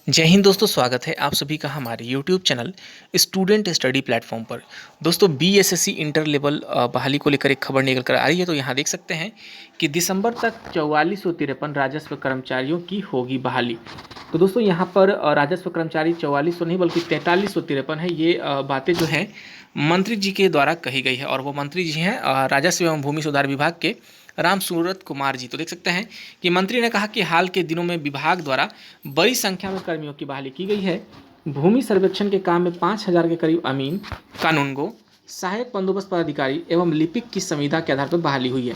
जय हिंद दोस्तों, स्वागत है आप सभी का हमारे YouTube channel student study platform पर। दोस्तों बीएसएससी इंटर लेवल बहाली को लेकर एक खबर निकल कर आ रही है। तो यहाँ देख सकते हैं कि दिसंबर तक 4453 राजस्व कर्मचारियों की होगी बहाली। तो दोस्तों यहाँ पर राजस्व कर्मचारी 4400 नहीं बल्कि 4353 है। ये बातें जो है मंत्री जी के द्वारा कही गई है और वो मंत्री जी हैं राजस्व एवं भूमि सुधार विभाग के राम सूरत कुमार जी। तो देख सकते हैं कि मंत्री ने कहा कि हाल के दिनों में विभाग द्वारा बड़ी संख्या में कर्मियों की बहाली की गई है। भूमि सर्वेक्षण के काम में 5000 के करीब अमीन, कानूनगो, सहायक बंदोबस्त पदाधिकारी एवं लिपिक की संविदा के आधार पर बहाली हुई है।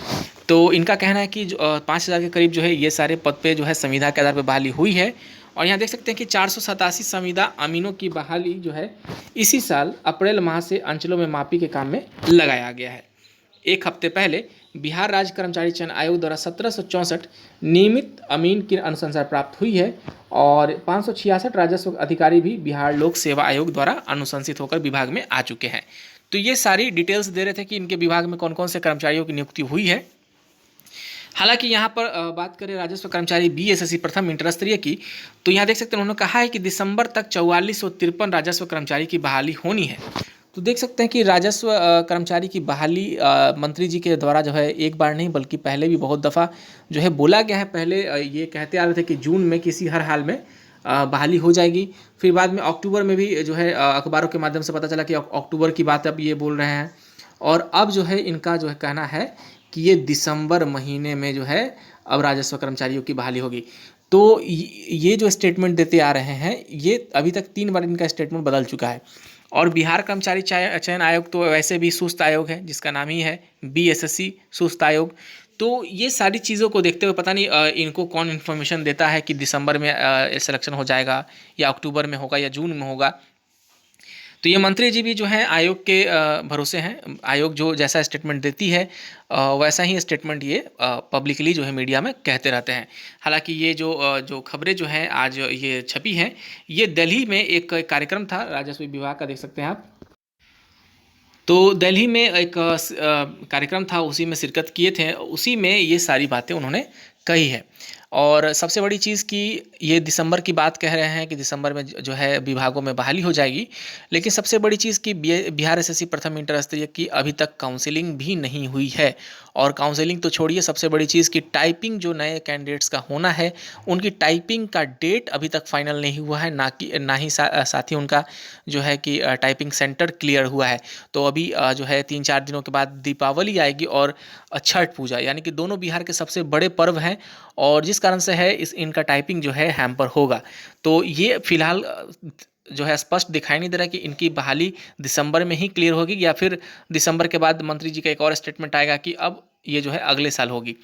तो इनका कहना है कि 5000 के करीब जो है ये सारे पद पे जो है संविदा के आधार पर बहाली हुई है। और यहाँ देख सकते हैं कि 487 संविदा अमीनों की बहाली जो है इसी साल अप्रैल माह से अंचलों में मापी के काम में लगाया गया है। एक हफ्ते पहले बिहार राज्य कर्मचारी चयन आयोग द्वारा 1764 नियमित अमीन की अनुशंसा प्राप्त हुई है और 566 राजस्व अधिकारी भी बिहार लोक सेवा आयोग द्वारा अनुशंसित होकर विभाग में आ चुके हैं। तो ये सारी डिटेल्स दे रहे थे कि इनके विभाग में कौन कौन से कर्मचारियों की नियुक्ति हुई है। हालांकि यहाँ पर बात करें राजस्व कर्मचारी बीएसएससी प्रथम इंटर स्तरीय की, तो यहाँ देख सकते हैं उन्होंने कहा है कि दिसंबर तक 4453 राजस्व कर्मचारी की बहाली होनी है। तो देख सकते हैं कि राजस्व कर्मचारी की बहाली मंत्री जी के द्वारा जो है एक बार नहीं बल्कि पहले भी बहुत दफ़ा जो है बोला गया है। पहले ये कहते आ रहे थे कि जून में किसी हर हाल में बहाली हो जाएगी। फिर बाद में अक्टूबर में भी जो है अखबारों के माध्यम से पता चला कि अक्टूबर की बात अब ये बोल रहे हैं। और अब जो है इनका जो है कहना है कि ये दिसंबर महीने में जो है अब राजस्व कर्मचारियों की बहाली होगी। तो ये जो स्टेटमेंट देते आ रहे हैं ये अभी तक 3 बार इनका स्टेटमेंट बदल चुका है। और बिहार कर्मचारी चयन आयोग तो वैसे भी सुस्त आयोग है, जिसका नाम ही है बीएसएससी सुस्त आयोग। तो ये सारी चीज़ों को देखते हुए पता नहीं इनको कौन इन्फॉर्मेशन देता है कि दिसंबर में सिलेक्शन हो जाएगा या अक्टूबर में होगा या जून में होगा। तो ये मंत्री जी भी जो हैं आयोग के भरोसे हैं। आयोग जो जैसा स्टेटमेंट देती है वैसा ही स्टेटमेंट ये पब्लिकली जो है मीडिया में कहते रहते हैं। हालांकि ये जो खबरें जो हैं आज ये छपी हैं, ये दिल्ली में एक कार्यक्रम था राजस्व विभाग का, देख सकते हैं आप। तो दिल्ली में एक कार्यक्रम था, उसी में शिरकत किए थे, उसी में ये सारी बातें उन्होंने कही है। और सबसे बड़ी चीज़ कि ये दिसंबर की बात कह रहे हैं कि दिसंबर में जो है विभागों में बहाली हो जाएगी। लेकिन सबसे बड़ी चीज़ कि बिहार एसएससी प्रथम इंटर स्तरीय की अभी तक काउंसलिंग भी नहीं हुई है। और काउंसलिंग तो छोड़िए, सबसे बड़ी चीज़ कि टाइपिंग जो नए कैंडिडेट्स का होना है उनकी टाइपिंग का डेट अभी तक फाइनल नहीं हुआ है, ना ही साथ ही उनका जो है कि टाइपिंग सेंटर क्लियर हुआ है। तो अभी जो है 3-4 दिनों के बाद दीपावली आएगी और छठ पूजा, यानी कि दोनों बिहार के सबसे बड़े पर्व हैं और जिस कारण से है इनका टाइपिंग जो है हैम्पर होगा। तो ये फिलहाल जो है स्पष्ट दिखाई नहीं दे रहा है कि इनकी बहाली दिसंबर में ही क्लियर होगी या फिर दिसंबर के बाद मंत्री जी का एक और स्टेटमेंट आएगा कि अब ये जो है अगले साल होगी।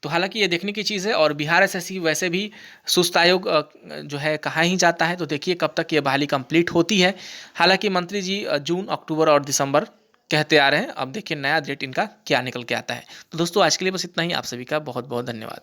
तो हालांकि ये देखने की चीज़ है। और बिहार एसएससी वैसे भी सुस्त आयोग जो है कहा ही जाता है। तो देखिए कब तक ये बहाली कंप्लीट होती है। हालांकि मंत्री जी जून, अक्टूबर और दिसंबर कहते आ रहे हैं। अब देखिए नया डेट इनका क्या निकल के आता है। तो दोस्तों आज के लिए बस इतना ही। आप सभी का बहुत बहुत धन्यवाद।